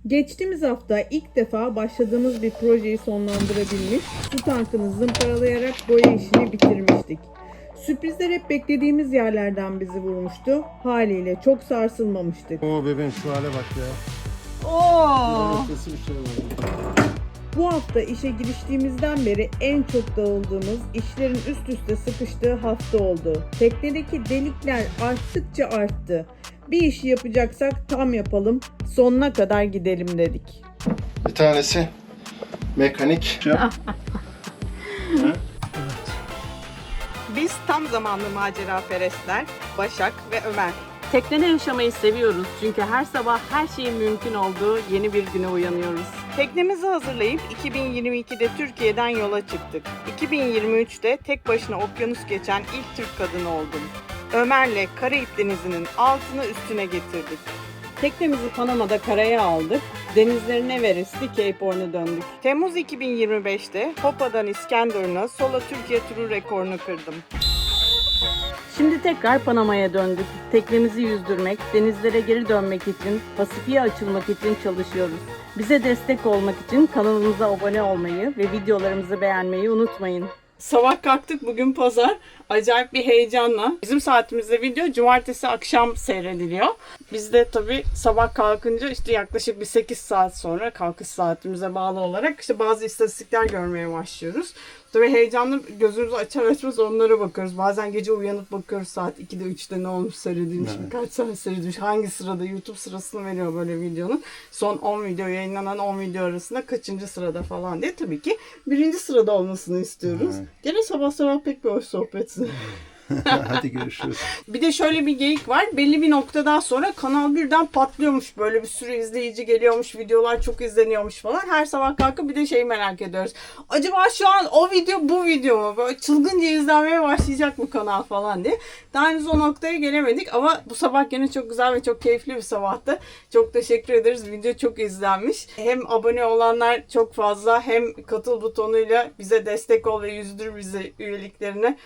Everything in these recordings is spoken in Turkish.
Geçtiğimiz hafta ilk defa başladığımız bir projeyi sonlandırabilmiş, su tankını zımparalayarak boya işini bitirmiştik. Sürprizler hep beklediğimiz yerlerden bizi vurmuştu. Haliyle çok sarsılmamıştık. Oo bebeğim şu hale bak ya. Oo. Ötesi bir şey var. Bu hafta işe giriştiğimizden beri en çok dağıldığımız, işlerin üst üste sıkıştığı hafta oldu. Teknedeki delikler arttıkça arttı. Bir işi yapacaksak tam yapalım, sonuna kadar gidelim dedik. Bir tanesi mekanik. Biz tam zamanlı maceraperestler Başak ve Ömer. Teknede yaşamayı seviyoruz çünkü her sabah her şeyin mümkün olduğu yeni bir güne uyanıyoruz. Teknemizi hazırlayıp 2022'de Türkiye'den yola çıktık. 2023'te tek başına okyanus geçen ilk Türk kadını oldum. Ömer'le Karayip Denizi'nin altını üstüne getirdik. Teknemizi Panama'da karaya aldık. Denizlerine Everest'i, Cape Horn'a döndük. Temmuz 2025'te Hopa'dan İskenderun'a solo Türkiye turu rekorunu kırdım. Şimdi tekrar Panama'ya döndük. Teknemizi yüzdürmek, denizlere geri dönmek için, Pasifik'e açılmak için çalışıyoruz. Bize destek olmak için kanalımıza abone olmayı ve videolarımızı beğenmeyi unutmayın. Sabah kalktık, bugün pazar. Acayip bir heyecanla. Bizim saatimizde video cumartesi akşam seyrediliyor. Biz de tabii sabah kalkınca işte yaklaşık bir 8 saat sonra kalkış saatimize bağlı olarak işte bazı istatistikler görmeye başlıyoruz. Tabii heyecanlı gözümüzü açar açmaz onlara bakıyoruz. Bazen gece uyanıp bakıyoruz saat 2'de 3'te ne olmuş seyredilmiş, kaç saat seyredilmiş, hangi sırada, YouTube sırasını veriyor böyle videonun. Son 10 video yayınlanan 10 video arasında kaçıncı sırada falan diye tabii ki birinci sırada olmasını istiyoruz. Gene sabah sabah pek bir hoş sohbetsin. Hadi görüşürüz. Bir de şöyle bir geyik var. Belli bir noktadan sonra kanal birden patlıyormuş. Böyle bir sürü izleyici geliyormuş. Videolar çok izleniyormuş falan. Her sabah kalkıp bir de şeyi merak ediyoruz. Acaba şu an o video bu video mu? Böyle çılgınca izlenmeye başlayacak mı kanal falan diye. Daha henüz o noktaya gelemedik ama bu sabah gene çok güzel ve çok keyifli bir sabahtı. Çok teşekkür ederiz. Video çok izlenmiş. Hem abone olanlar çok fazla hem katıl butonuyla bize destek ol ve yüzdür bize üyeliklerine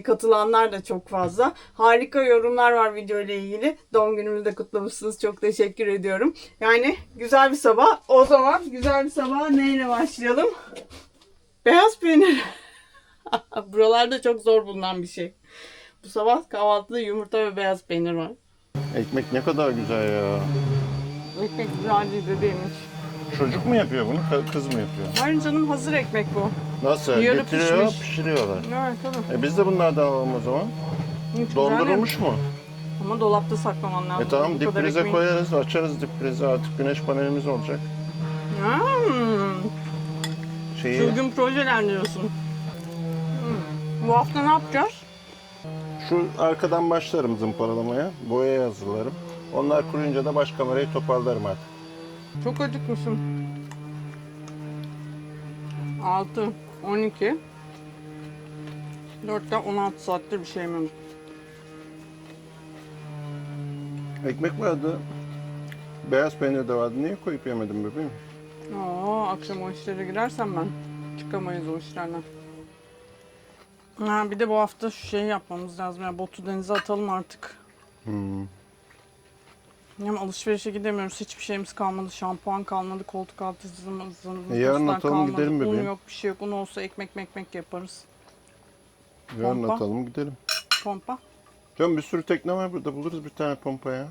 katılanlar da çok fazla. Harika yorumlar var video ile ilgili. Doğum günümü de kutlamışsınız. Çok teşekkür ediyorum. Yani güzel bir sabah. O zaman güzel bir sabah neyle başlayalım? Beyaz peynir. Buralarda çok zor bulunan bir şey. Bu sabah kahvaltıda yumurta ve beyaz peynir var. Ekmek ne kadar güzel ya. Ekmek güzel değil bebeğimmiş. Çocuk mu yapıyor bunu, kız mı yapıyor? Hayır canım, hazır ekmek bu. Nasıl? Yarı Getiriyor, pişmiş. pişiriyorlar. Evet tabii. Biz de bunlardan alalım o zaman. Hiç Dondurulmuş mu? Ama dolapta saklaman lazım. Tamam, Bu dip kadar prize ekmeği. koyarız, açarız dip prize, artık güneş panelimiz olacak. Şeyi, Çılgın projeler diyorsun. Bu hafta ne yapacağız? şu arkadan başlarım zımparalamaya, boyayı hazırlarım. Onlar kuruyunca da baş kamerayı toparlarım artık. Çok acıkmışım. 6, 12, 4'te 16 saattir bir şey yemedim. Ekmek vardı, beyaz peynir de vardı. Niye koyup yemedim bebeğim? Akşam o işlere girersem ben çıkamayız o işlerden. Bir de bu hafta şu şeyi yapmamız lazım. Yani botu denize atalım artık. Hem alışverişe gidemiyoruz. Hiçbir şeyimiz kalmadı. Şampuan kalmadı. Koltuk altı Yarın atalım, gidelim bebeğim. Un yok, bir şey yok. Un olsa ekmek yaparız. Yarın Pompa. atalım gidelim. Pompa. Canım bir sürü tekne var burada, buluruz bir tane pompa ya.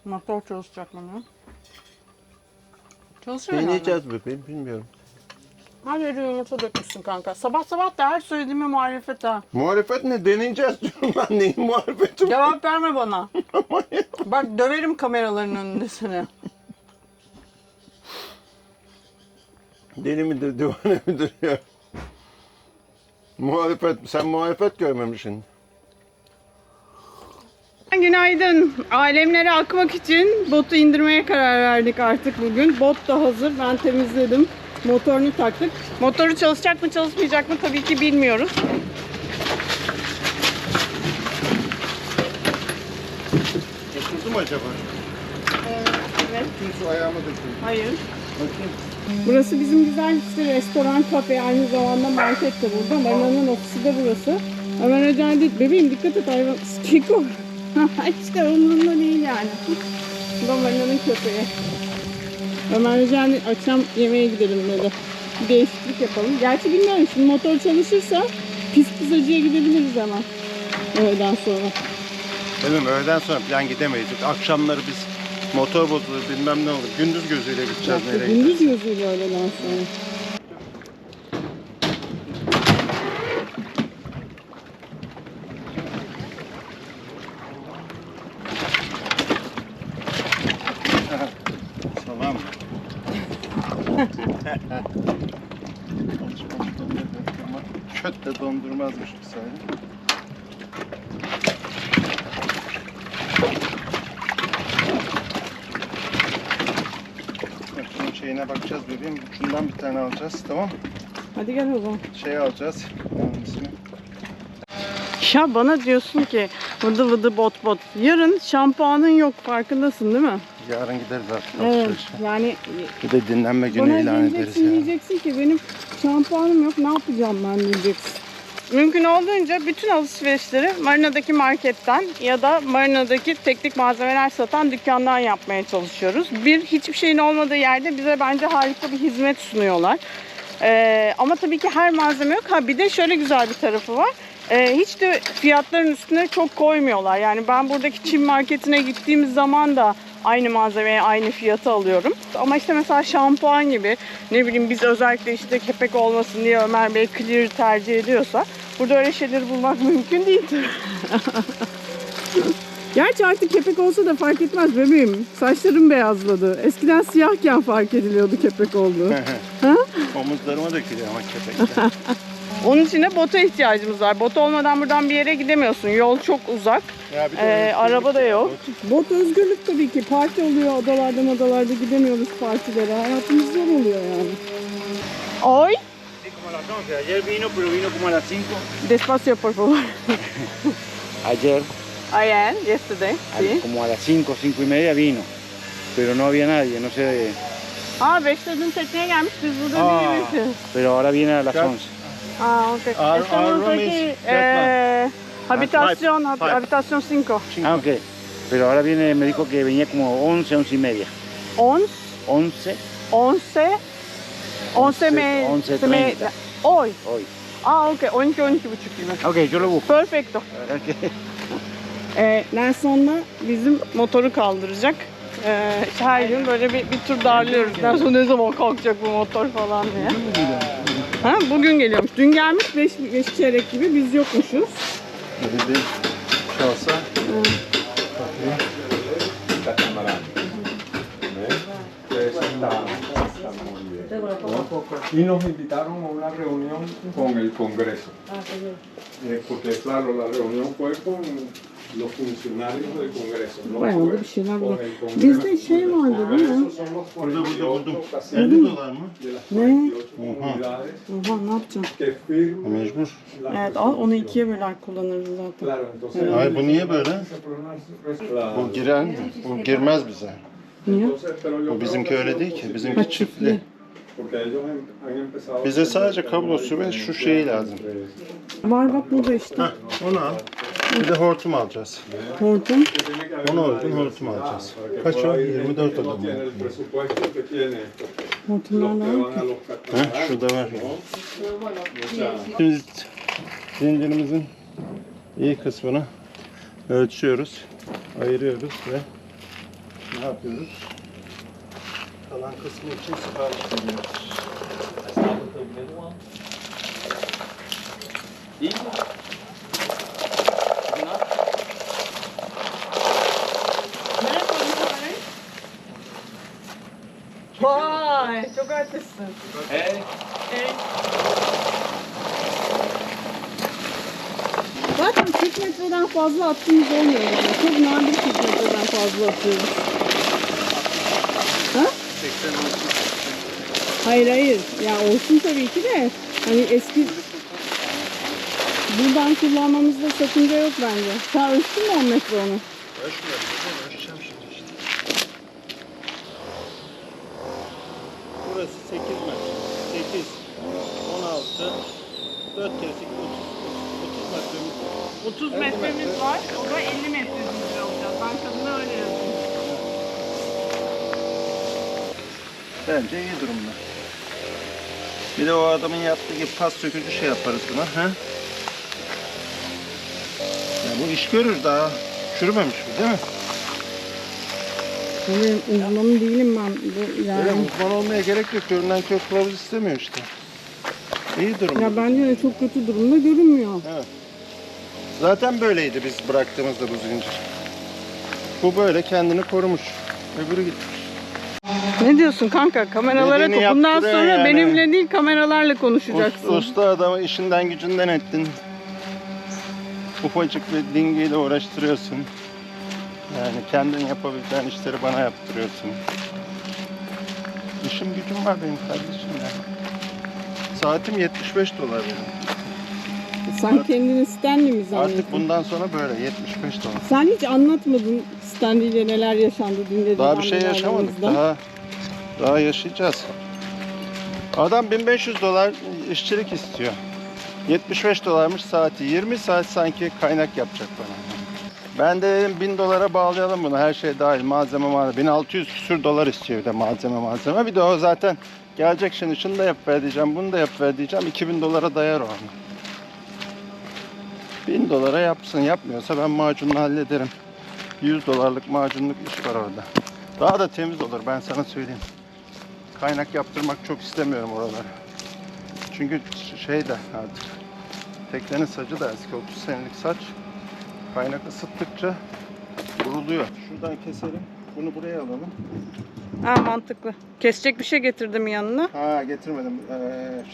Motor çalışacak mı ya? Çalışıyor herhalde. Deneyeceğiz bebeğim, bilmiyorum. Her yere yumurta dökmüşsün kanka. Sabah sabah da her söylediğime muhalefet ha. Muhalefet ne? Deneyeceğiz diyorum ben. Neyin muhalefeti? Cevap verme bana. Bak döverim kameraların önünde seni. Deli midir, divane midir ya? Muhalefet, sen muhalefet görmemişsin. Günaydın. Alemlere akmak için botu indirmeye karar verdik artık bugün. Bot da hazır. Ben temizledim. Motorunu taktık. Motoru çalışacak mı çalışmayacak mı tabii ki bilmiyoruz. Oturdu mu acaba? Evet. Su ayağıma döküldü. Hayır. Bakayım. Burası bizim güzel işte restoran, kafe, aynı zamanda market de burada. Marina'nın ofisi de burası. Hemen özel değil. Bebeğim dikkat et, hayvan. Keko. İşte umurumda değil yani. Bu da Marina'nın köpeği. Ömer yani akşam yemeğe gidelim dedi. Bir değişiklik yapalım. Gerçi bilmiyorum, şimdi motor çalışırsa pizzacıya gidebiliriz hemen. Öğleden sonra. Dedim öğleden sonra falan gidemeyiz. Akşamları biz motor bozulur bilmem ne olur. Gündüz gözüyle gideceğiz nereye Gündüz gideceğiz. gözüyle öğleden sonra. Tamam. Köt de dondurmazmış bir sayı. Bunun şeyine bakacağız bebeğim. Şundan bir tane alacağız, tamam mı? Hadi gel o zaman. Şey alacağız. Onun ismi. Ya bana diyorsun ki vıdı vıdı bot bot. Yarın şampuanın yok, farkındasın değil mi? Yarın gideriz artık. Evet. alışverişe. Yani Bir de dinlenme günü bana ilan ederiz geleceksin ya. diyeceksin ki benim şampuanım yok, ne yapacağım ben diyeceksin. Mümkün olduğunca bütün alışverişleri Marina'daki marketten ya da Marina'daki teknik malzemeler satan dükkandan yapmaya çalışıyoruz. Hiçbir şeyin olmadığı yerde bize bence harika bir hizmet sunuyorlar. Ama tabii ki her malzeme yok. Ha bir de şöyle güzel bir tarafı var. Hiç de fiyatların üstüne çok koymuyorlar. Yani ben buradaki Çin marketine gittiğimiz zaman da aynı malzemeye aynı fiyatı alıyorum. Ama işte mesela şampuan gibi, ne bileyim biz özellikle işte kepek olmasın diye Ömer Bey clear tercih ediyorsa burada öyle şeyleri bulmak mümkün değil. Gerçi artık kepek olsa da fark etmez bebeğim. Saçlarım beyazladı. Eskiden siyahken fark ediliyordu kepek olduğu. Ha? Omuzlarıma dökülüyor ama kepekler. Onun için de bota ihtiyacımız var. Bot olmadan buradan bir yere gidemiyorsun. Yol çok uzak. Ya bir de Araba da yok. Bot. Bot özgürlük tabii ki. Parti oluyor odalarda gidemiyoruz partilere. Hayatımız zor oluyor yani. Hoy. Sí, como a las 11. Ayer vino, pero vino como a las 5. Despacio por favor. Ayer, Ayer, yesterday. Sí. como a las 5, 5 y media vino. Pero no había nadie, no sé. Aa 5'te dün tekneye gelmiş. Biz burada Aa. değilmişiz. Pero ahora viene a las Claro. 11. Aa okey. Our Estamos room aquí. is Habitación, five. habitación 5. Ah, ok. Pero ahora viene, me dijo que venía como 11, 11 y media. 11, 11, 11, 11 me... 11:30. Hoy. hoy. Aa okey. 12, 12 buçuk gibi. Ok, yo lo busco. Perfecto. Ok. Nelson'la bizim motoru kaldıracak. İşte her gün böyle bir tur darlıyoruz. Nelson ne zaman kalkacak bu motor falan diye. Ha, bugün geliyormuş. Dün gelmiş 5 çeyrek gibi, biz yokmuşuz. Bir de şey olsa. Y nos invitaron a una reunión con el Congreso. Porque claro, la reunión fue con los funcionarios del Congreso. No Bayağı fue da bir şeyler con var. el Congreso. Bizde şey vardı değil mi? Esos son los Burada 48 ocasiones 50 dolar mı? de las Ne? 48 comunidades Oha ne yapacağım? que firman. Mecbur. la Evet al onu resolución. ikiye böler kullanırız zaten. Claro, entonces. Ay bu niye böyle? Claro. Bu giren, bu girmez bize. Niye? Entonces, pero yo Bu creo bizimki que öyle eso değil ki. es Bizimki Ha, çiftli. çiftli. Porque ellos han empezado. Bize sadece kablosu ve şu şeyi lazım. Var bak burada işte. Heh, onu al. Bir de hortum alacağız. Hortum. Ona uygun hortum alacağız. Kaç o? 24 no adam. tiene el presupuesto que tiene Hortumlar los que var van a ki. los Heh, catalanes. şurada var. O sea, Biz zincirimizin iyi kısmını ölçüyoruz, ayırıyoruz ve ne yapıyoruz? Kalan kısmı için sipariş veriyoruz. Vay çok artistsin. Zaten 40 metreden fazla attığımız olmuyor yani. Çok nadir 40 metreden fazla atıyoruz. Ha? 80 olsun. Hayır. Ya olsun tabii ki de. Hani eski... Buradan kullanmamızda sakınca yok bence. Sen ölçtün mü 10 metre onu? Ölçmüyorum. Ölçeceğim şimdi işte. Burası 8 metre. 8, 16, 4 kere 8, 30 metremiz var. 30 metremiz var. O da 50 metre zincir olacağız. Ben kadına öyle yazdım. Bence iyi durumda. Bir de o adamın yaptığı gibi pas sökücü şey yaparız buna. He? Ya bu iş görür, daha çürümemiş bu değil mi? Tabii uzmanı değilim ben. Bu yani. Öyle uzman olmaya gerek yok. Görünen köy kılavuz istemiyor işte. İyi durumda. Ya bence de çok kötü durumda görünmüyor. Evet. Zaten böyleydi biz bıraktığımızda bu zincir. Bu böyle kendini korumuş. Öbürü gitmiş. Ne diyorsun kanka? Kameralara Dediğini bundan yaptırıyor sonra yani. benimle değil kameralarla konuşacaksın. Usta adamı işinden gücünden ettin. Ufacık bir dingiyle uğraştırıyorsun. Yani kendin yapabileceğin işleri bana yaptırıyorsun. İşim gücüm var benim kardeşim ya. Saatim $75 benim. Sen kendini Stanley mi zannettin? Artık bundan sonra böyle $75. Sen hiç anlatmadın Stanley ile neler yaşandı dün gece. Daha bir şey yaşamadık. Daha yaşayacağız. Adam $1500 işçilik istiyor. $75'mış saati. 20 saat sanki kaynak yapacak bana. Ben de dedim $1000'a bağlayalım bunu. Her şey dahil. Malzeme. 1600 küsür dolar istiyor bir de malzeme. Bir de o zaten gelecek şimdi şunu da yapıver diyeceğim. Bunu da yapıver diyeceğim. $2000'a dayar o onu. $1000'a yapsın. Yapmıyorsa ben macunla hallederim. $100'lık macunluk iş var orada. Daha da temiz olur ben sana söyleyeyim. Kaynak yaptırmak çok istemiyorum oraları. Çünkü şey de artık teknenin sacı da eski 30 senelik saç. Kaynak ısıttıkça kuruluyor. Şuradan keselim. Bunu buraya alalım. Ha mantıklı. Kesecek bir şey getirdim yanına. Ha getirmedim.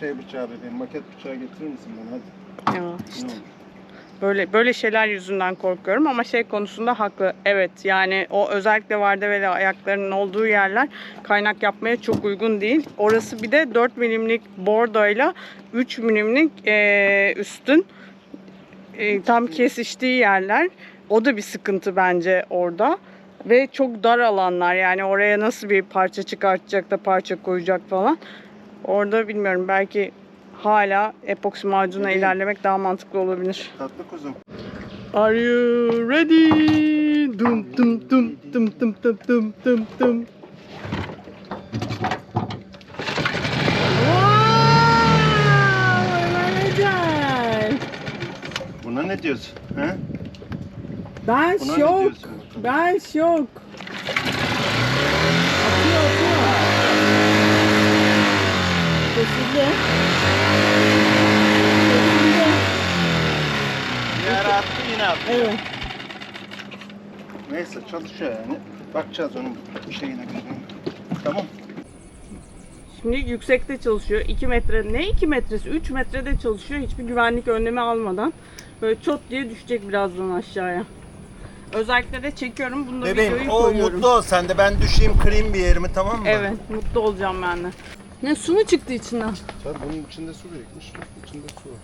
Şey bıçağı bebeğim. Maket bıçağı getirir misin bana hadi. Ya Ne işte. olur. Böyle şeyler yüzünden korkuyorum ama şey konusunda haklı. Evet yani o özellikle vardeveli ayaklarının olduğu yerler kaynak yapmaya çok uygun değil. Orası bir de 4 milimlik bordoyla 3 milimlik üstün tam kesiştiği yerler. O da bir sıkıntı bence orada. Ve çok dar alanlar yani oraya nasıl bir parça çıkartacak da parça koyacak falan. Orada bilmiyorum belki hala epoksi macunla ilerlemek daha mantıklı olabilir. Tatlı kuzum. Are you ready? Dum dum dum dum dum dum dum dum dum. Wow! Ömercan! Buna ne diyorsun? He? Ben Buna ne şok. diyorsun? Ben şok. Atıyor. Kesildi. Bir ara attı yine attı. Evet. Neyse çalışıyor yani. Bakacağız onun şeyine gözüne. Tamam. Şimdi yüksekte çalışıyor. 2 metre, ne 2 metresi? 3 metrede çalışıyor. Hiçbir güvenlik önlemi almadan. Böyle çot diye düşecek birazdan aşağıya. Özellikle de çekiyorum. Bunu da videoyu koyuyorum. ol sen de ben düşeyim kırayım bir yerimi tamam mı? Evet, mutlu olacağım ben de. Ne su mu çıktı içinden? Tabii bunun içinde su birikmiş. İçinde su var.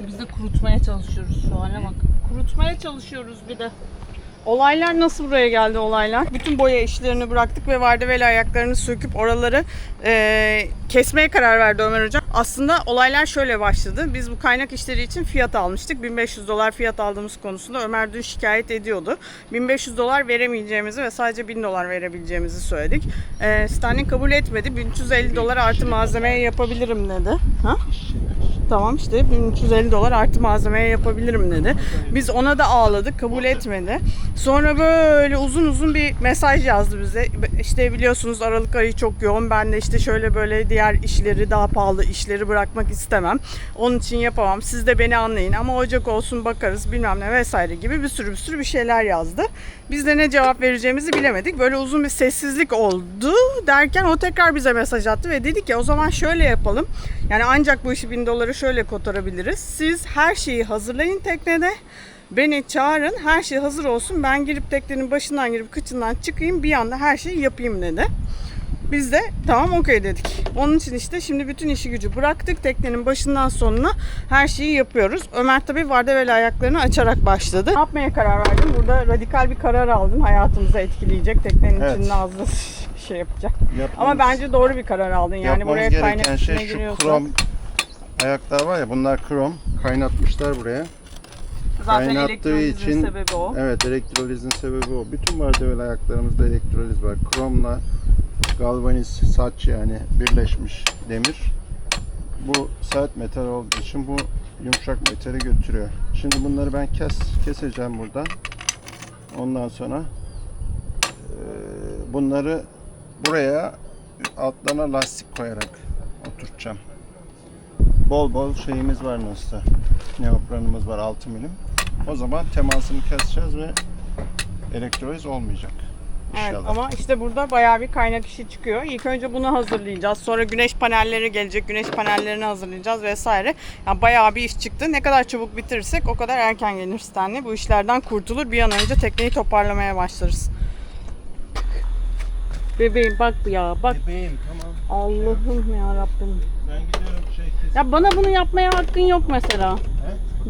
Biz de kurutmaya çalışıyoruz şu hale bak. Kurutmaya çalışıyoruz bir de. Olaylar nasıl buraya geldi olaylar? Bütün boya işlerini bıraktık ve vardeveli ayaklarını söküp oraları kesmeye karar verdi Ömer Hocam. Aslında olaylar şöyle başladı. Biz bu kaynak işleri için fiyat almıştık. $1500 fiyat aldığımız konusunda Ömer dün şikayet ediyordu. $1500 veremeyeceğimizi ve sadece $1000 verebileceğimizi söyledik. Stanley kabul etmedi. $1350 artı malzemeye yapabilirim dedi. Ha? Tamam işte $1350 artı malzemeye yapabilirim dedi. Biz ona da ağladık, kabul etmedi. Sonra böyle uzun bir mesaj yazdı bize. İşte biliyorsunuz Aralık ayı çok yoğun. Ben de işte şöyle böyle diğer işleri, daha pahalı işleri bırakmak istemem. Onun için yapamam. Siz de beni anlayın ama Ocak olsun bakarız bilmem ne vesaire gibi bir sürü bir şeyler yazdı. Biz de ne cevap vereceğimizi bilemedik. Böyle uzun bir sessizlik oldu derken o tekrar bize mesaj attı ve dedi ki o zaman şöyle yapalım. Yani ancak bu işi $1000 şöyle kotarabiliriz. Siz her şeyi hazırlayın teknede. Beni çağırın, her şey hazır olsun. Ben girip teknenin başından girip kıçından çıkayım. Bir anda her şeyi yapayım dedi. Biz de tamam okey dedik. Onun için işte şimdi bütün işi gücü bıraktık. Teknenin başından sonuna her şeyi yapıyoruz. Ömer tabii vardeveli ayaklarını açarak başladı. Ne yapmaya karar verdin? Burada radikal bir karar aldın. Hayatımızı etkileyecek. Teknenin içinde az da şey yapacak. Ama bence doğru bir karar aldın. Yani buraya kaynak içine giriyorsun. Krom ayaklar var ya bunlar krom. Kaynatmışlar buraya. Zaten kaynattığı elektrolizin için sebebi o. evet, elektrolizin sebebi o. Bütün vardiyalı ayaklarımızda elektroliz var. Kromla galvaniz saç, yani birleşmiş demir. Bu sert metal olduğu için bu yumuşak metali götürüyor. Şimdi bunları ben keseceğim buradan. Ondan sonra bunları buraya altlarına lastik koyarak oturtacağım. Bol bol şeyimiz var nasılsa. Neoprenimiz var 6 milim. O zaman temasını keseceğiz ve elektroliz olmayacak. Evet, İnşallah. ama işte burada bayağı bir kaynak işi çıkıyor. İlk önce bunu hazırlayacağız. Sonra güneş panelleri gelecek. Güneş panellerini hazırlayacağız vesaire. Yani bayağı bir iş çıktı. Ne kadar çabuk bitirirsek o kadar erken gelir Stanley. Bu işlerden kurtulur. Bir an önce tekneyi toparlamaya başlarız. Bebeğim bak ya bak. Bebeğim tamam. Allah'ım ya Rabbim. Ben gidiyorum Ya bana bunu yapmaya hakkın yok mesela.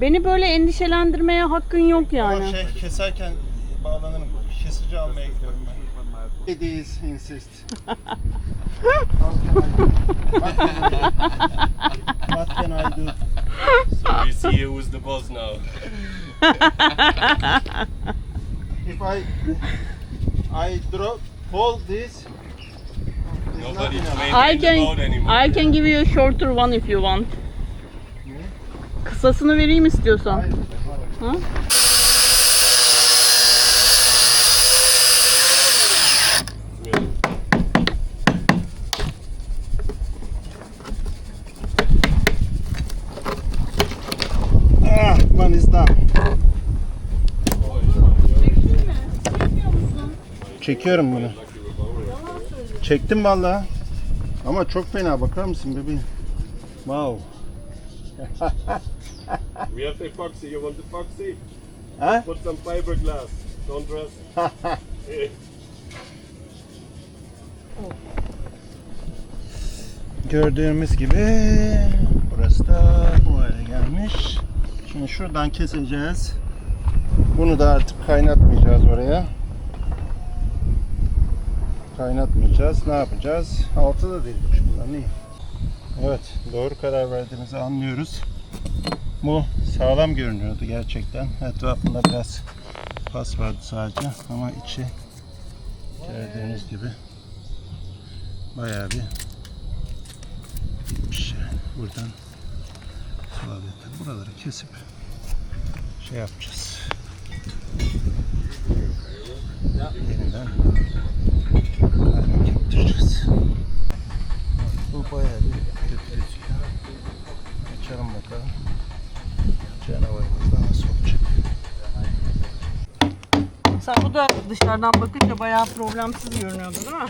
Beni böyle endişelendirmeye hakkın yok yani. Ama keserken bağlanırım. Kesici almaya gidiyorum ben. Ladies insist. What can I do? So we see who's the boss now. If I drop hold this. Nobody's I making the boat anymore. can give you a shorter one if you want. Kısasını vereyim istiyorsan. Ha? One is done. Çekiyorum bunu. Çektim vallahi. Ama çok fena, bakar mısın bebeğim? Wow. We have epoxy. You want epoxy? Ha? Put some fiberglass. Don't rust. Gördüğümüz gibi burası da bu hale gelmiş. Şimdi şuradan keseceğiz. Bunu da artık kaynatmayacağız oraya. Kaynatmayacağız. Ne yapacağız? Altı da delikmiş bunlar. İyi. Evet, doğru karar verdiğimizi anlıyoruz. Bu sağlam görünüyordu gerçekten. Etrafında biraz pas vardı sadece ama içi gördüğünüz gibi bayağı bir gitmiş yani. Buradan buraları kesip şey yapacağız. Yeniden kaynak yaptıracağız. Bu bayağı bir kötü gözüküyor. Açalım bakalım. Canavarımız da nasıl olacak? Sen bu da dışarıdan bakınca bayağı problemsiz görünüyordu değil mi?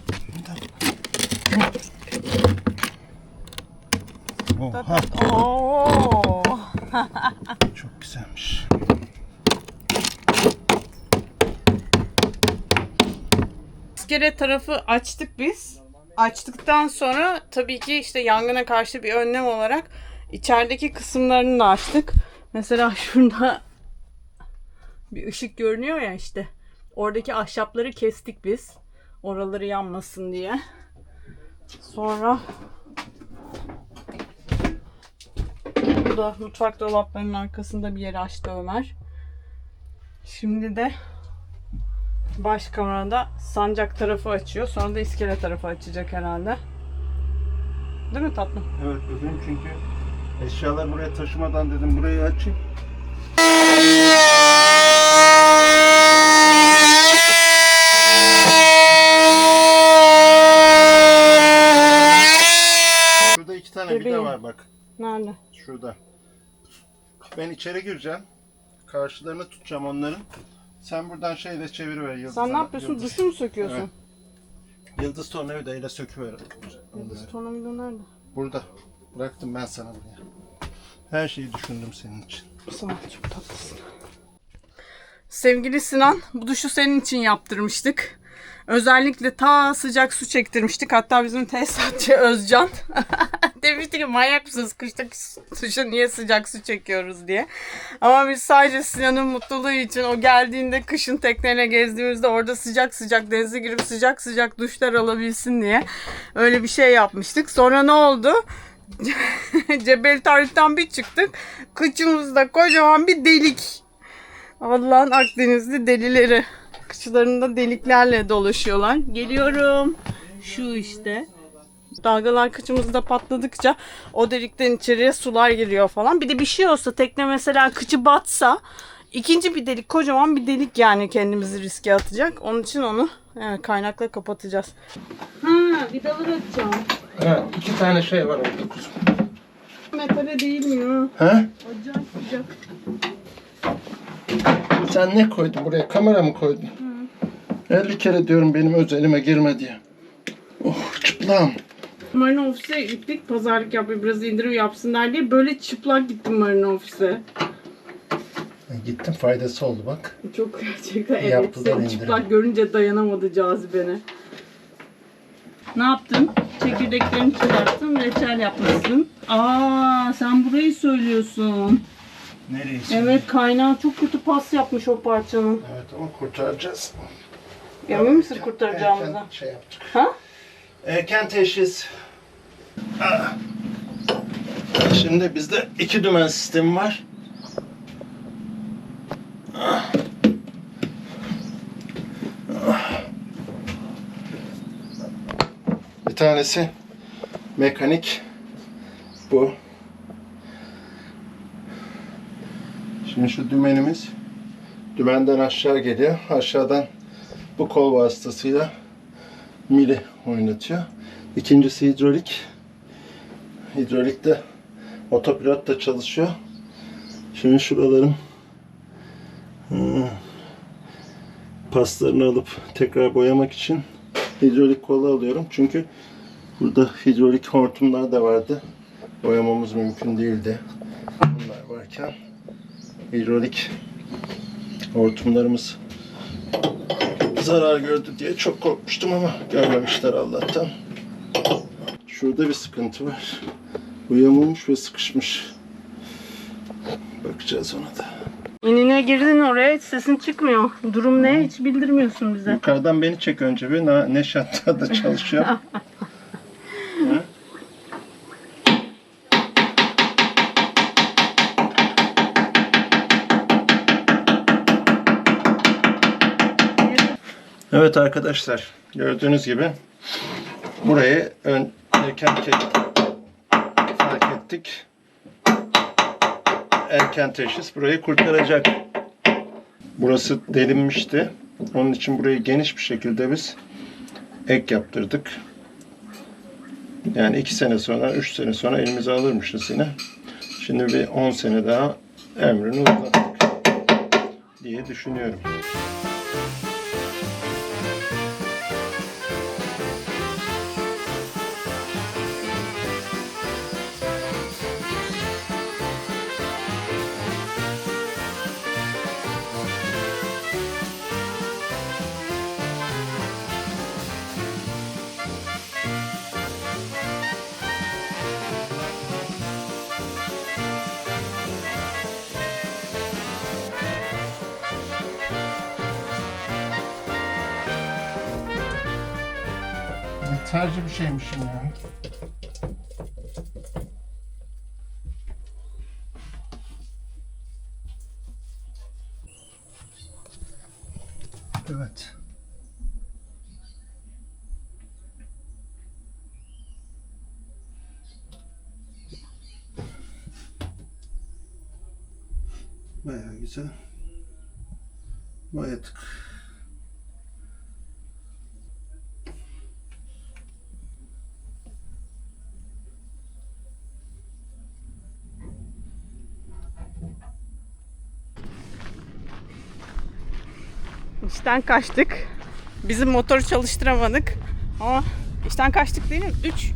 Oha! Oo. Çok güzelmiş. İskele tarafı açtık biz. Açtıktan sonra tabii ki işte yangına karşı bir önlem olarak içerideki kısımlarını da açtık. Mesela şurada bir ışık görünüyor ya işte. Oradaki ahşapları kestik biz. Oraları yanmasın diye. Sonra bu da mutfak dolaplarının arkasında bir yeri açtı Ömer. Şimdi de baş kamerada sancak tarafı açıyor. Sonra da iskele tarafı açacak herhalde. Değil mi tatlım? Evet bebeğim, çünkü eşyaları buraya taşımadan dedim burayı açayım. Şurada iki tane vida Bebeğim. var bak. Nerede? Şurada. Ben içeri gireceğim. Karşılarını tutacağım onların. Sen buradan şeyle çeviriver yıldız. Sen ne yapıyorsun? Yıldız. Duşu mu söküyorsun? Evet. Yıldız tornavidayla söküver. Yıldız tornavida nerede? Burada. Bıraktım ben sana buraya. Her şeyi düşündüm senin için. Sinan çok tatlısın. Sevgili Sinan, bu duşu senin için yaptırmıştık. Özellikle ta sıcak su çektirmiştik. Hatta bizim tesisatçı Özcan demişti ki manyak mısınız, kıştaki duşa niye sıcak su çekiyoruz diye. Ama biz sadece Sinan'ın mutluluğu için o geldiğinde kışın tekneyle gezdiğimizde orada sıcak sıcak denize girip sıcak sıcak duşlar alabilsin diye öyle bir şey yapmıştık. Sonra ne oldu? Cebel Tarık'tan bir çıktık. Kıçımızda kocaman bir delik. Allah'ın Akdenizli delileri. Kıçlarında deliklerle dolaşıyorlar. Geliyorum. Şu işte. Dalgalar kıçımızda patladıkça o delikten içeriye sular giriyor falan. Bir de bir şey olsa, tekne mesela kıçı batsa, ikinci bir delik, kocaman bir delik yani kendimizi riske atacak. Onun için onu kaynakla kapatacağız. Vidaları açacağım. Ha, 2 tane şey var orada kuzum. Metale değil mi ya? Ha? Acayip sıcak. Sen ne koydun buraya? Kamera mı koydun? 50 kere diyorum benim özelime girme diye. Oh, çıplağım. Marina ofise gittik, pazarlık yapıyor, biraz indirim yapsınlar diye. Böyle çıplak gittim Marina ofise. Gittim, faydası oldu bak. Çok gerçekten evet. Yaptılar Seni indirim. çıplak görünce dayanamadı cazibene. Ne yaptın? Çekirdeklerini çıkarttın, reçel yapmışsın. Aa, sen burayı söylüyorsun. Nereye? Evet, kaynağı çok kötü pas yapmış o parçanın. Evet ama kurtaracağız. Emin misin kurtaracağımıza? Erken şey yaptık. Ha? Erken teşhis. Ah. Şimdi bizde 2 dümen sistemi var. Ah. Ah. Bir tanesi mekanik. Bu. Şimdi şu dümenimiz dümenden aşağı geliyor. Aşağıdan bu kol vasıtasıyla mili oynatıyor. İkincisi hidrolik. Hidrolikte otopilot da çalışıyor. Şimdi şuraların paslarını alıp tekrar boyamak için hidrolik kolu alıyorum. Çünkü burada hidrolik hortumlar da vardı. Boyamamız mümkün değildi. Bunlar varken hidrolik hortumlarımız zarar gördü diye çok korkmuştum ama görmemişler Allah'tan. Şurada bir sıkıntı var. Bu yamulmuş ve sıkışmış. Bakacağız ona da. İnine girdin oraya, hiç sesin çıkmıyor. Durum ne? Hiç bildirmiyorsun bize. Yukarıdan beni çek önce bir. Ne şartta da çalışıyor. Ha? Evet arkadaşlar, gördüğünüz gibi burayı erken fark ettik. Erken teşhis burayı kurtaracak. Burası delinmişti. Onun için burayı geniş bir şekilde biz ek yaptırdık. Yani 2 sene sonra, 3 sene sonra elimize alırmışız yine. Şimdi bir 10 sene daha ömrünü uzattık diye düşünüyorum. Tercih bir şeymişim ya. Evet. Bayağı güzel. Boyadık. İşten kaçtık. Bizim motoru çalıştıramadık. Ama işten kaçtık değil mi?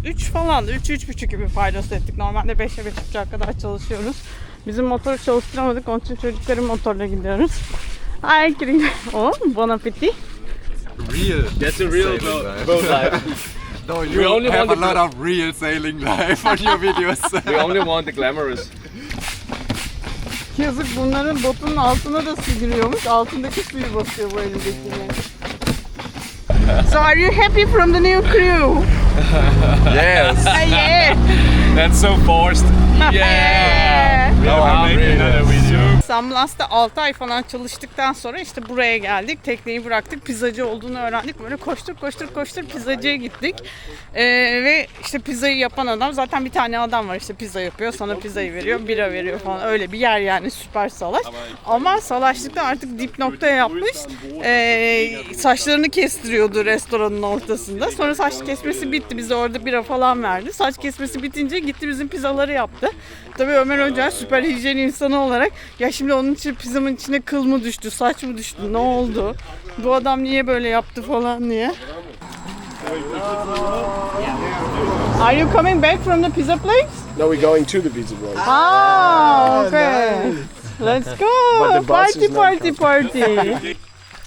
3 falan. 3-3,5 gibi paydos ettik. Normalde 5'e 5,5'a kadar çalışıyoruz. Bizim motoru çalıştıramadık. Onun için çocukların motorla gidiyoruz. Ay kirin. Oh, bon appétit. Real. That's a real boat life. No, We you only have want a the lot of real sailing life on your videos. We only want the glamorous. Yazık, bunların botunun altına da su giriyormuş. Altındaki suyu basıyor bu elindekini. So are you happy from the new crew? Yes. Yeah. That's so forced. Yeah! Now I'm making another video. Samlas'ta 6 ay falan çalıştıktan sonra işte buraya geldik. Tekneyi bıraktık. Pizzacı olduğunu öğrendik. Böyle koştur pizzacıya gittik. Ve işte pizzayı yapan adam, zaten bir tane adam var işte pizza yapıyor. Sana pizzayı veriyor, bira veriyor falan. Öyle bir yer yani, süper salaş. Ama salaşlıkta artık dip noktaya yapmış. Saçlarını kestiriyordu restoranın ortasında. Sonra saç kesmesi bitti. Bize orada bira falan verdi. Saç kesmesi bitince gitti bizim pizzaları yaptı. Tabii Ömer Öncel süper hijyen insanı olarak, ya şimdi onun için pizzamın içine kıl mı düştü, saç mı düştü, ne oldu? Bu adam niye böyle yaptı falan diye. Are you coming back from the pizza place? No, we're going to the pizza place. Ah, okay. Let's But go. the bus is Party.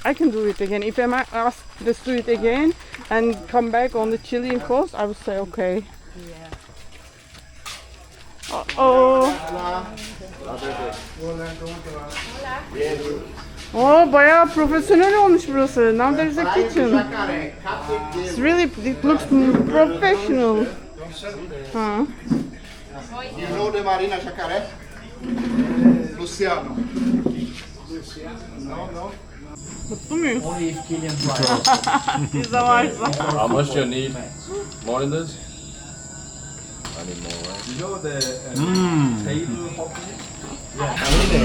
I can do it again. If I'm asked to do it again and come back on the Chilean coast, I would say okay. Uh-oh. Bayağı profesyonel olmuş burası. Now there's a kitchen. It's really, it looks professional. Huh. You know the Marina Jacaré? Luciano. Mutlu muyuz? Pizza varsa. How much do you need? More than this? I need more, right?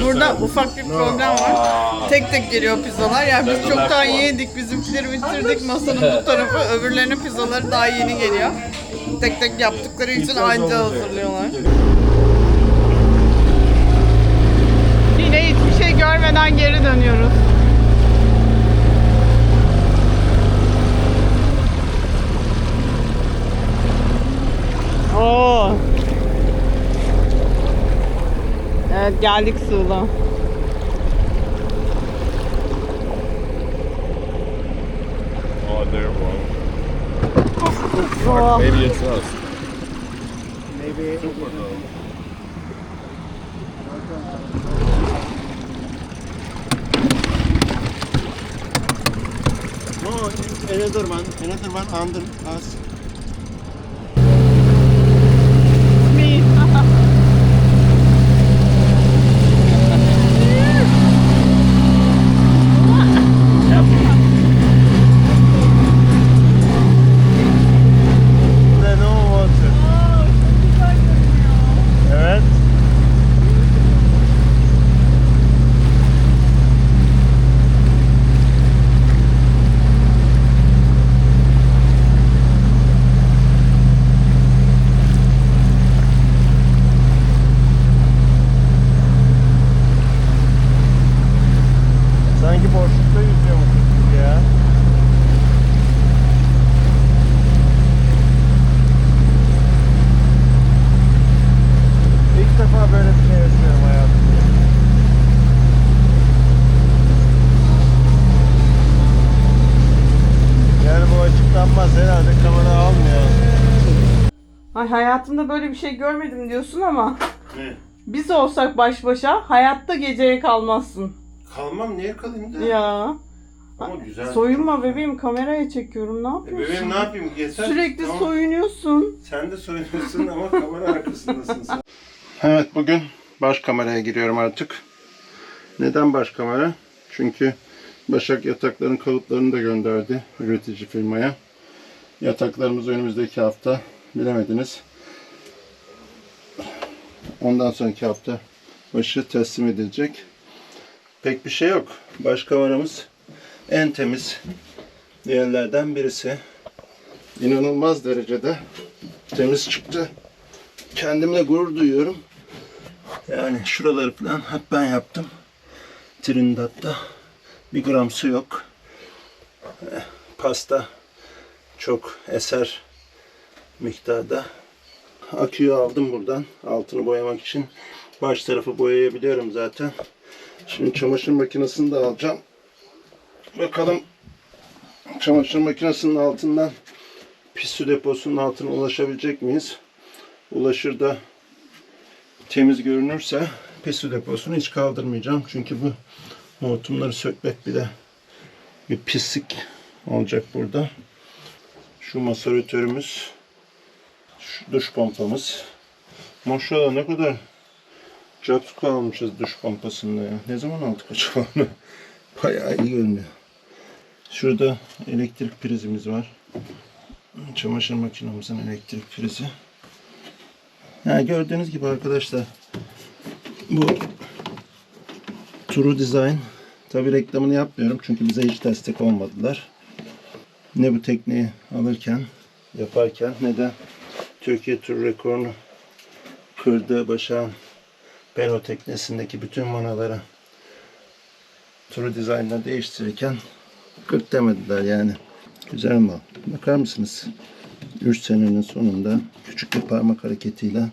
Burada ufak bir problem var. Tek tek geliyor pizzalar. Yani biz çoktan yedik, bizimkileri bitirdik. Masanın bu tarafı, öbürlerinin pizzaları daha yeni geliyor. Tek tek yaptıkları için anca hazırlıyorlar. Yine hiçbir şey görmeden geri dönüyoruz. Oo. Evet, geldik Suğla. Oh, they're wrong. Oh. Maybe it's us. No, another one under us. Me. Evet. Sanki boşlukta yüzüyormuşuz gibi ya. İlk defa böyle bir şey yaşıyorum hayatımda. Yani bu açıklanmaz herhalde, kamera almıyor. Ay, hayatımda böyle bir şey görmedim diyorsun ama Ne? biz olsak baş başa hayatta geceye kalmazsın. Kalmam, niye kalayım da? Ya. Ama güzel. Soyunma bebeğim, kameraya çekiyorum, ne yapıyorsun? Bebeğim ne yapayım, yeter. Sürekli Tamam. soyunuyorsun. Sen de soyunuyorsun ama kamera arkasındasın sen. Evet, bugün baş kameraya giriyorum artık. Neden baş kamera? Çünkü Başak yatakların kalıplarını da gönderdi üretici firmaya. Yataklarımız önümüzdeki hafta, bilemediniz. Ondan sonraki hafta başı teslim edilecek. Pek bir şey yok. Baş kameramız en temiz yerlerden birisi. İnanılmaz derecede temiz çıktı. Kendimle gurur duyuyorum. Yani şuraları falan hep ben yaptım. Trinidad'da 1 gram su yok. Pasta çok eser miktarda. Aküyü aldım buradan altını boyamak için. Baş tarafı boyayabiliyorum zaten. Şimdi çamaşır makinesini de alacağım. Bakalım çamaşır makinesinin altından pis su deposunun altına ulaşabilecek miyiz? Ulaşır da temiz görünürse pis su deposunu hiç kaldırmayacağım. Çünkü bu hortumları sökmek bile bir pislik olacak burada. Şu masaratörümüz, şu duş pompamız, Maşallah ne kadar capsuka almışız duş pompasında ya. Ne zaman aldık acaba onu? Bayağı iyi görünüyor. Şurada elektrik prizimiz var. Çamaşır makinemizin elektrik prizi. Ha, gördüğünüz gibi arkadaşlar bu True Design, tabi reklamını yapmıyorum çünkü bize hiç destek olmadılar. Ne bu tekneyi alırken, yaparken ne de Türkiye tur rekorunu kırdığı Başak'ın Beno teknesindeki bütün vanaları True Design'la değiştirirken 40 demediler yani. Güzel mal. Bakar mısınız? 3 senenin sonunda küçük bir parmak hareketiyle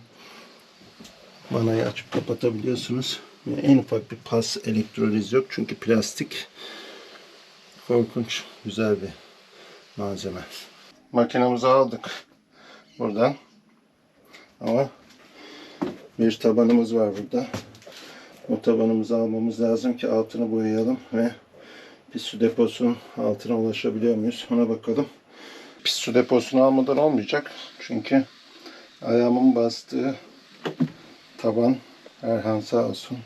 vanayı açıp kapatabiliyorsunuz. En ufak bir pas elektroliz yok çünkü plastik. Korkunç güzel bir malzeme. Makinamızı aldık buradan. Ama bir tabanımız var burada. O tabanımızı almamız lazım ki altını boyayalım ve pis su deposunun altına ulaşabiliyor muyuz? Ona bakalım. Pis su deposunu almadan olmayacak. Çünkü ayağımın bastığı taban, Erhan sağ olsun,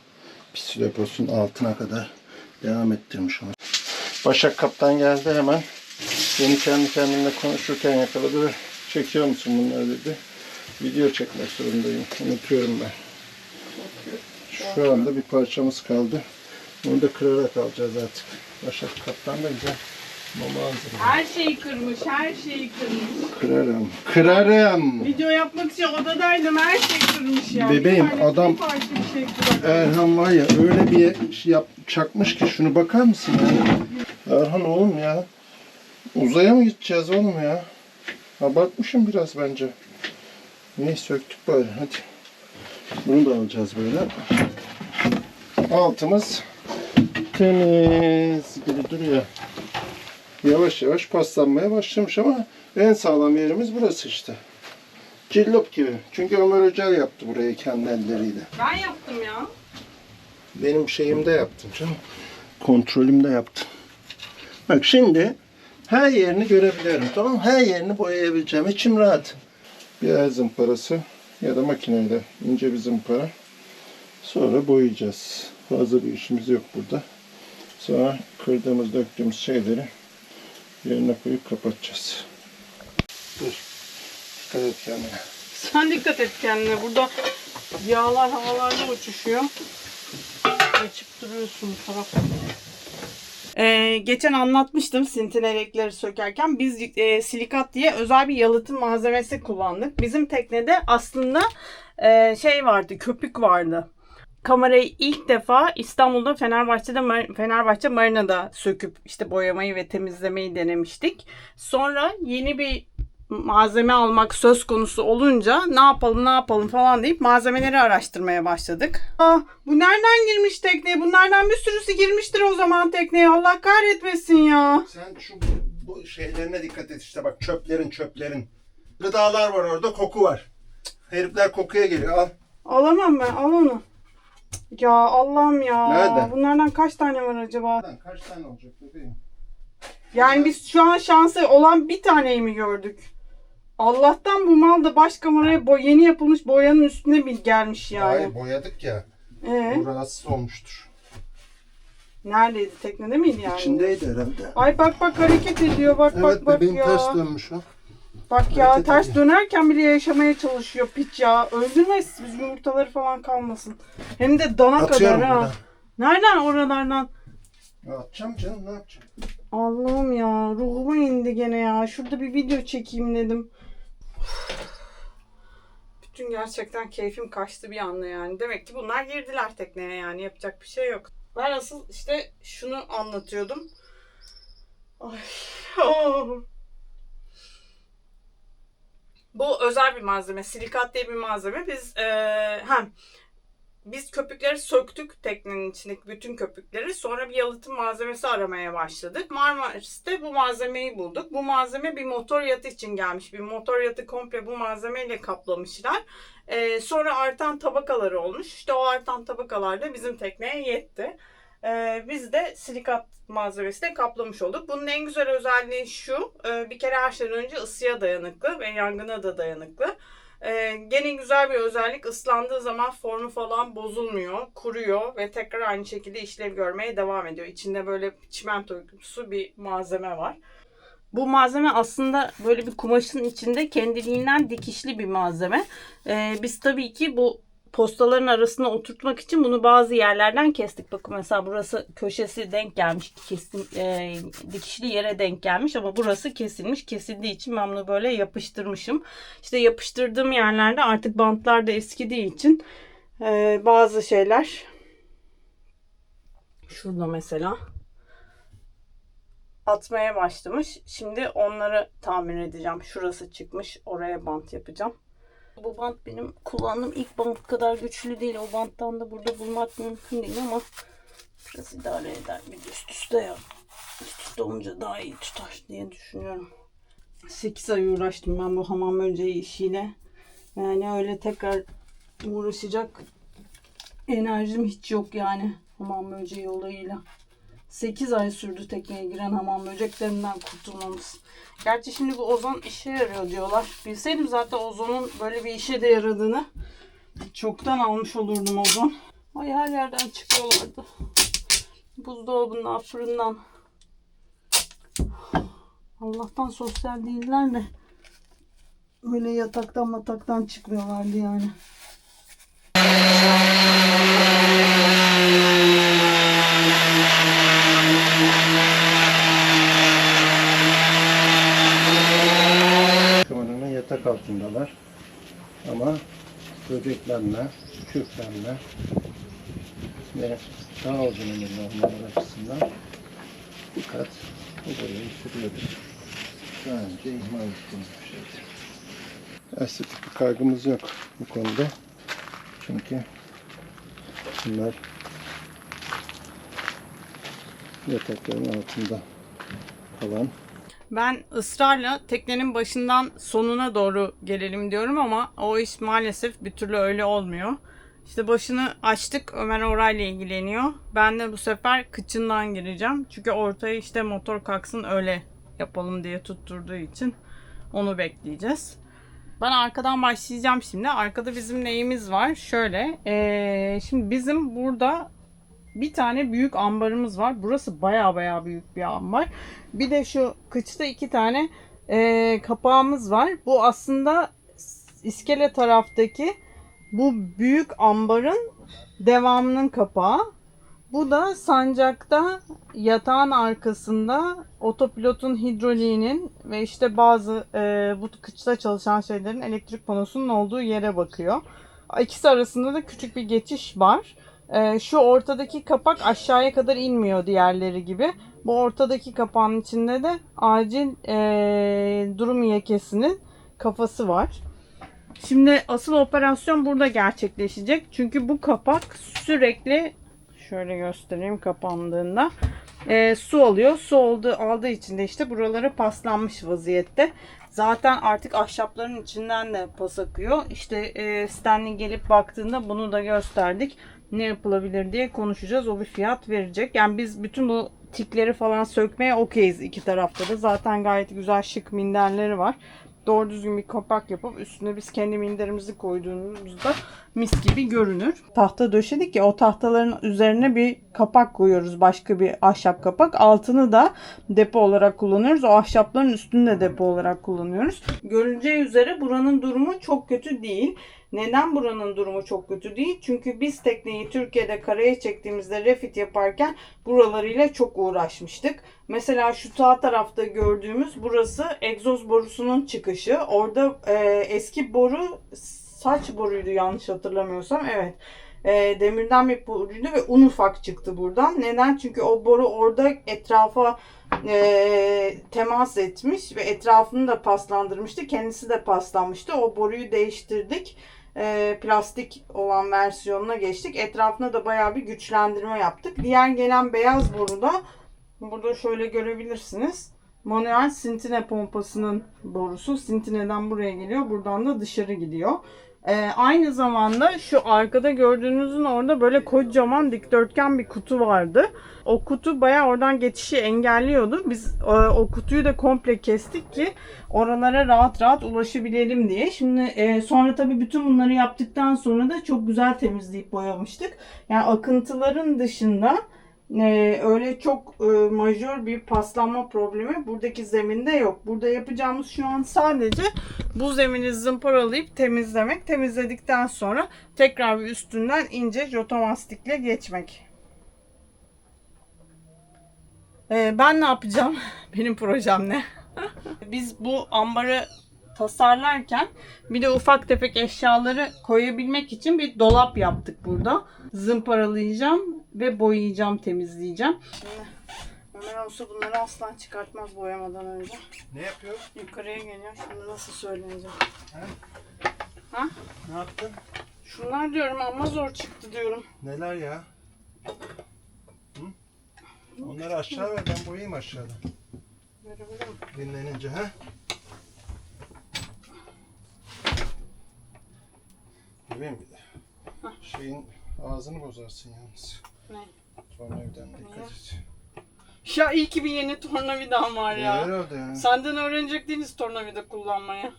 pis su deposunun altına kadar devam ettirmiş onu. Başak kaptan geldi hemen. Beni kendi kendimle konuşurken yakaladı. Çekiyor musun bunları dedi. Video çekmek zorundayım. Unutuyorum ben. Şu anda bir parçamız kaldı. Onu da kırarak alacağız artık. Başak kaptan da güzel mama hazırlıyor. Her şeyi kırmış, her şeyi kırmış. Kırarım. Kırarım. Video yapmak için odadaydım, her şey kırmış ya. Bebeğim, Bir tane adam- bir parça bir şey kırmış. Erhan var ya öyle bir şey çakmış ki şunu bakar mısın ya? Erhan oğlum ya. Uzaya mı gideceğiz oğlum ya? Abartmışım biraz bence. Neyse söktük bari hadi. Bunu da alacağız böyle. Altımız temiz gibi duruyor. Yavaş yavaş paslanmaya başlamış ama en sağlam yerimiz burası işte. Cillop gibi. Çünkü Ömer Öcal yaptı burayı kendi elleriyle. Ben yaptım ya. Benim şeyimde yaptım canım. Kontrolümde yaptım. Bak şimdi her yerini görebiliyorum, tamam mı? Her yerini boyayabileceğim. İçim rahat. Bir el zımparası ya da makineyle ince bir zımpara. Sonra boyayacağız. Fazla bir işimiz yok burada. Sonra kırdığımız, döktüğümüz şeyleri yerine koyup kapatacağız. Dur. Dikkat et kendine. Sen dikkat et kendine. Burada yağlar havalarda uçuşuyor. Geçip duruyorsun taraf. Geçen anlatmıştım sintinerekleri sökerken biz silikat diye özel bir yalıtım malzemesi kullandık. Bizim teknede aslında şey vardı, köpük vardı. Kamerayı ilk defa İstanbul'da Fenerbahçe Marina'da söküp işte boyamayı ve temizlemeyi denemiştik. Sonra yeni bir malzeme almak söz konusu olunca ne yapalım falan deyip malzemeleri araştırmaya başladık. Bu nereden girmiş tekneye? Bunlardan bir sürüsü girmiştir o zaman tekneye. Allah kahretmesin ya. Sen şu bu şeylerine dikkat et işte bak çöplerin. Gıdalar var orada, koku var. Herifler kokuya geliyor, al. Alamam ben, al onu. Ya Allah'ım ya. Nerede? Bunlardan kaç tane var acaba? Lan kaç tane olacak bebeğim? Yani biz şu an şansı olan bir taneyi mi gördük? Allah'tan bu mal da baş kameraya yeni yapılmış boyanın üstüne bir gelmiş yani. Hayır boyadık ya. Bu rahatsız olmuştur. Neredeydi? Teknede miydi yani? İçindeydi herhalde. Ay bak hareket ediyor. Bak Evet bak bebeğim ya. ters dönmüş o. Bak ya Hareket ters ediyor. dönerken bile yaşamaya çalışıyor piç ya. Öldürmez biz yumurtaları falan kalmasın. Hem de dana Atıyorum kadar ha. buradan. Nereden oralardan? Ya atacağım canım, ne yapacağım? Allah'ım ya ruhuma indi gene ya. Şurada bir video çekeyim dedim. Bütün gerçekten keyfim kaçtı bir anda yani. Demek ki bunlar girdiler tekneye yani yapacak bir şey yok. Ben asıl işte şunu anlatıyordum. Ay. Oh. Bu özel bir malzeme. Silikat diye bir malzeme. Biz köpükleri söktük teknenin içindeki bütün köpükleri. Sonra bir yalıtım malzemesi aramaya başladık. Marmaris'te bu malzemeyi bulduk. Bu malzeme bir motor yatı için gelmiş. Bir motor yatı komple bu malzemeyle kaplamışlar. Sonra artan tabakaları olmuş. İşte o artan tabakalar da bizim tekneye yetti. Biz de silikat malzemesiyle kaplamış olduk. Bunun en güzel özelliği şu. Bir kere her şeyden önce ısıya dayanıklı ve yangına da dayanıklı. Gene güzel bir özellik. Islandığı zaman formu falan bozulmuyor, kuruyor ve tekrar aynı şekilde işlev görmeye devam ediyor. İçinde böyle çimentosu bir malzeme var. Bu malzeme aslında böyle bir kumaşın içinde kendiliğinden dikişli bir malzeme. Biz tabii ki bu postaların arasına oturtmak için bunu bazı yerlerden kestik. Bakın mesela burası köşesi denk gelmiş. Dikişli yere denk gelmiş ama burası kesilmiş. Kesildiği için ben bunu böyle yapıştırmışım. İşte yapıştırdığım yerlerde artık bantlar da eskidiği için bazı şeyler şurada mesela atmaya başlamış. Şimdi onları tamir edeceğim. Şurası çıkmış. Oraya bant yapacağım. Bu bant benim kullandığım ilk bant kadar güçlü değil. O banttan da burada bulmak mümkün değil ama biraz idare eder. Bir de üst üste ya. Üst üste olunca daha iyi tutar diye düşünüyorum. 8 ay uğraştım ben bu hamam böceği işiyle. Yani öyle tekrar uğraşacak enerjim hiç yok yani hamam böceği olayıyla. 8 ay sürdü tekneye giren hamam böceklerinden kurtulmamız. Gerçi şimdi bu ozon işe yarıyor diyorlar. Bilseydim zaten ozonun böyle bir işe de yaradığını çoktan almış olurdum ozon. Ay her yerden çıkıyorlardı. Buzdolabından, fırından. Allah'tan sosyal değiller de öyle yataktan çıkmıyorlardı yani. Kameranın yatak altındalar. Ama böceklenme, küflenme ve daha uzun ömürlü olmaları açısından dikkat bu boyayı sürüyordur. Daha önce ihmal ettiğimiz bir şeydi. Estetik bir kaygımız yok bu konuda. Çünkü bunlar yatakların altında kalan. Ben ısrarla teknenin başından sonuna doğru gelelim diyorum ama o iş maalesef bir türlü öyle olmuyor. İşte başını açtık, Ömer orayla ilgileniyor. Ben de bu sefer kıçından gireceğim. Çünkü ortaya işte motor kalksın öyle yapalım diye tutturduğu için onu bekleyeceğiz. Ben arkadan başlayacağım şimdi. Arkada bizim neyimiz var? Şöyle. Şimdi bizim burada bir tane büyük ambarımız var. Burası baya büyük bir ambar. Bir de şu kıçta 2 tane kapağımız var. Bu aslında iskele taraftaki bu büyük ambarın devamının kapağı. Bu da sancakta yatağın arkasında otopilotun hidroliğinin ve işte bazı bu kıçta çalışan şeylerin elektrik panosunun olduğu yere bakıyor. İkisi arasında da küçük bir geçiş var. Şu ortadaki kapak aşağıya kadar inmiyor diğerleri gibi. Bu ortadaki kapağın içinde de acil durum yekesinin kafası var. Şimdi asıl operasyon burada gerçekleşecek. Çünkü bu kapak sürekli şöyle göstereyim kapandığında su alıyor. Su aldığı için de işte buraları paslanmış vaziyette. Zaten artık ahşapların içinden de pas akıyor. İşte Stanley gelip baktığında bunu da gösterdik. Ne yapılabilir diye konuşacağız. O bir fiyat verecek. Yani biz bütün bu tikleri falan sökmeye okeyiz iki tarafta da. Zaten gayet güzel şık minderleri var. Doğru düzgün bir kapak yapıp üstüne biz kendi minderimizi koyduğumuzda mis gibi görünür. Tahta döşedik ya, o tahtaların üzerine bir kapak koyuyoruz. Başka bir ahşap kapak. Altını da depo olarak kullanıyoruz. O ahşapların üstünü de depo olarak kullanıyoruz. Görüleceği üzere buranın durumu çok kötü değil. Neden buranın durumu çok kötü değil? Çünkü biz tekneyi Türkiye'de karaya çektiğimizde refit yaparken buralarıyla çok uğraşmıştık. Mesela şu sağ tarafta gördüğümüz burası egzoz borusunun çıkışı. Orada eski boru saç boruydu yanlış hatırlamıyorsam. Evet. Demirden bir boruydu ve un ufak çıktı buradan. Neden? Çünkü o boru orada etrafa temas etmiş ve etrafını da paslandırmıştı. Kendisi de paslanmıştı. O boruyu değiştirdik. Plastik olan versiyonuna geçtik. Etrafına da bayağı bir güçlendirme yaptık. Diğer gelen beyaz boruda burada şöyle görebilirsiniz. Manuel Sintine pompasının borusu. Sintine'den buraya geliyor. Buradan da dışarı gidiyor. Aynı zamanda şu arkada gördüğünüzün orada böyle kocaman dikdörtgen bir kutu vardı. O kutu bayağı oradan geçişi engelliyordu. Biz o kutuyu da komple kestik ki oralara rahat rahat ulaşabilelim diye. Şimdi sonra tabii bütün bunları yaptıktan sonra da çok güzel temizleyip boyamıştık. Yani akıntıların dışında öyle çok majör bir paslanma problemi buradaki zeminde yok. Burada yapacağımız şu an sadece bu zemini zımparalayıp temizlemek. Temizledikten sonra tekrar bir üstünden ince jotomastikle geçmek. Ben ne yapacağım? Benim projem ne? Biz bu ambarı tasarlarken bir de ufak tefek eşyaları koyabilmek için bir dolap yaptık burada. Zımparalayacağım ve boyayacağım, temizleyeceğim. Şimdi Ömer olsa bunları asla çıkartmaz boyamadan önce. Ne yapıyor? Yukarıya geliyor. Şimdi nasıl söylenecek? Ha? Ne yaptın? Şunlar diyorum ama zor çıktı diyorum. Neler ya? Hı? Onları aşağı ver, ben boyayayım aşağıda. Verebilirim. Dinlenince ha? Bebeğim şeyin ağzını bozarsın yalnız. Ne? Tornavidan dikkat et. Ya iyi ki bir yeni tornavidam var ya. Herhalde ya. Senden öğrenecek değiliz tornavida kullanmayı.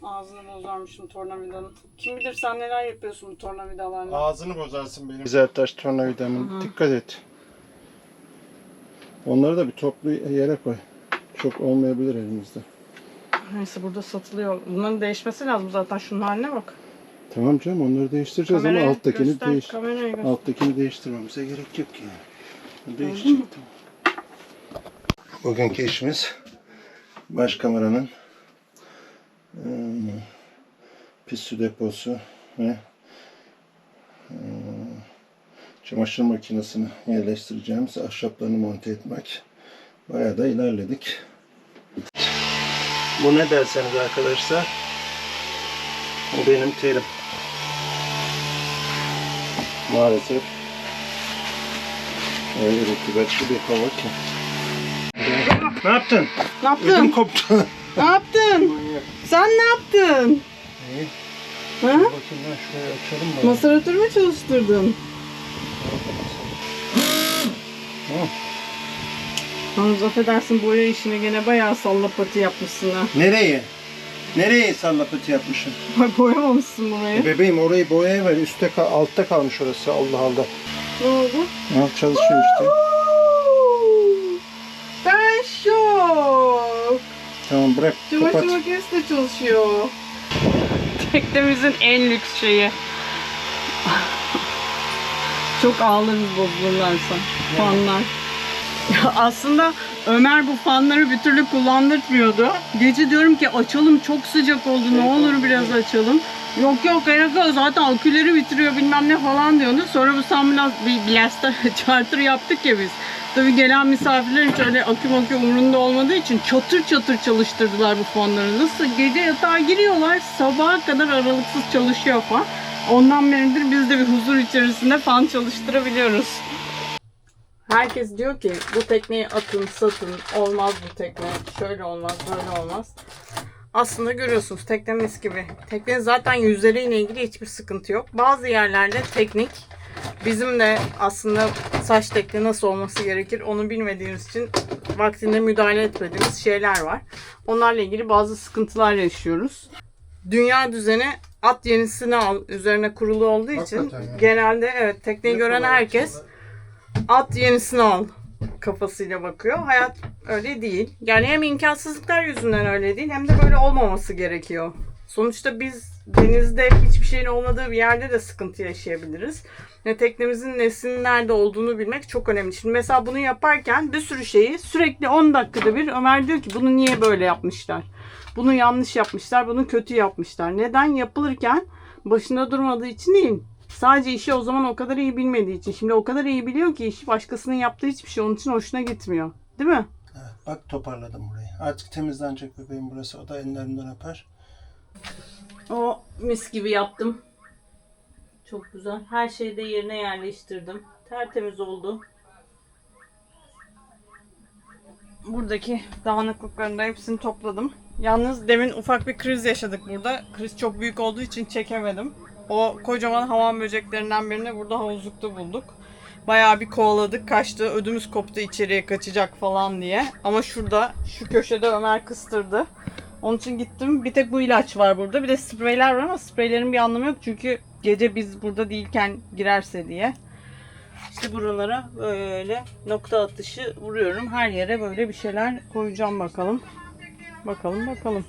Ağzını bozarmışım tornavidanın. Kim bilir sen neler yapıyorsun bu tornavidalarla. Ağzını bozarsın benim. Güzel taş tornavidamın. Dikkat et. Onları da bir toplu yere koy. Çok olmayabilir elimizde. Neyse burada satılıyor. Bunların değişmesi lazım zaten. Şunun haline bak. Tamam canım, onları değiştireceğiz Kamerayı ama alttakini göster, kamerayı göster. alttakini değiştirmemize gerek yok yani. Değişecek. Bugünkü işimiz baş kameranın pis su deposu ve çamaşır makinesini yerleştireceğimiz ahşaplarını monte etmek. Bayağı da ilerledik. Bu ne derseniz arkadaşlar, bu benim terim. Maalesef öyle rutubetli bir hava ki. Ne yaptın? Ne yaptın? Ödüm koptu. Ne yaptın? Sen ne yaptın? İyi. Ha? Bakayım ben şurayı açalım mı? Masaratör mü çalıştırdın? Yalnız affedersin, boya işini gene bayağı sallapati yapmışsın ha. Nereye? Nereye sallapatı yapmışım? Boyamamışsın burayı. Bebeğim orayı boyaya ver. Altta kalmış orası. Allah Allah. Ne oldu? Al, çalışıyor işte. Ben şok. Tamam bırak. Çamaşır Kapat. makinesi de çalışıyor. Teknemizin en lüks şeyi. Çok ağlarız bozulurlarsa. Fanlar. Ya aslında Ömer bu fanları bir türlü kullandırmıyordu. Gece diyorum ki açalım, çok sıcak oldu, ne olur biraz açalım. Yok yok gerek yok, zaten aküleri bitiriyor bilmem ne falan diyordu. Sonra bu ambulans bir Blaster charter yaptık ya biz. Tabii gelen misafirler hiç öyle akü umurunda olmadığı için çatır çatır çalıştırdılar bu fanları. Nasıl gece yatağa giriyorlar, sabaha kadar aralıksız çalışıyor fan. Ondan beridir biz de bir huzur içerisinde fan çalıştırabiliyoruz. Herkes diyor ki bu tekneyi atın, satın, olmaz bu tekne, şöyle olmaz, böyle olmaz. Aslında görüyorsunuz tekne mis gibi. Teknenin zaten yüzleriyle ilgili hiçbir sıkıntı yok. Bazı yerlerde teknik, bizim de aslında saç tekne nasıl olması gerekir onu bilmediğimiz için vaktinde müdahale etmediğimiz şeyler var. Onlarla ilgili bazı sıkıntılar yaşıyoruz. Dünya düzeni at yenisini al üzerine kurulu olduğu için Hakikaten yani. genelde evet tekneyi gören herkes at yenisini al kafasıyla bakıyor. Hayat öyle değil. Yani hem imkansızlıklar yüzünden öyle değil hem de böyle olmaması gerekiyor. Sonuçta biz denizde hiçbir şeyin olmadığı bir yerde de sıkıntı yaşayabiliriz. Teknemizin nesinin nerede olduğunu bilmek çok önemli. Şimdi mesela bunu yaparken bir sürü şeyi sürekli 10 dakikada bir Ömer diyor ki bunu niye böyle yapmışlar? Bunu yanlış yapmışlar, bunu kötü yapmışlar. Neden? Yapılırken başında durmadığı için değil. Sadece işi o zaman o kadar iyi bilmediği için. Şimdi o kadar iyi biliyor ki işi başkasının yaptığı hiçbir şey onun için hoşuna gitmiyor. Değil mi? Evet, bak toparladım burayı. Artık temizlenecek bebeğim burası. O da ellerinden öper. O mis gibi yaptım. Çok güzel. Her şeyi de yerine yerleştirdim. Tertemiz oldu. buradaki dağınıklıkların da hepsini topladım. Yalnız demin ufak bir kriz yaşadık burada. Kriz çok büyük olduğu için çekemedim. O kocaman hamam böceklerinden birini burada havuzlukta bulduk. Bayağı bir kovaladık, kaçtı, ödümüz koptu içeriye kaçacak falan diye. Ama şurada, şu köşede Ömer kıstırdı. Onun için gittim. Bir tek bu ilaç var burada. Bir de spreyler var ama spreylerin bir anlamı yok. Çünkü gece biz burada değilken girerse diye. İşte buralara böyle nokta atışı vuruyorum. Her yere böyle bir şeyler koyacağım bakalım. Bakalım.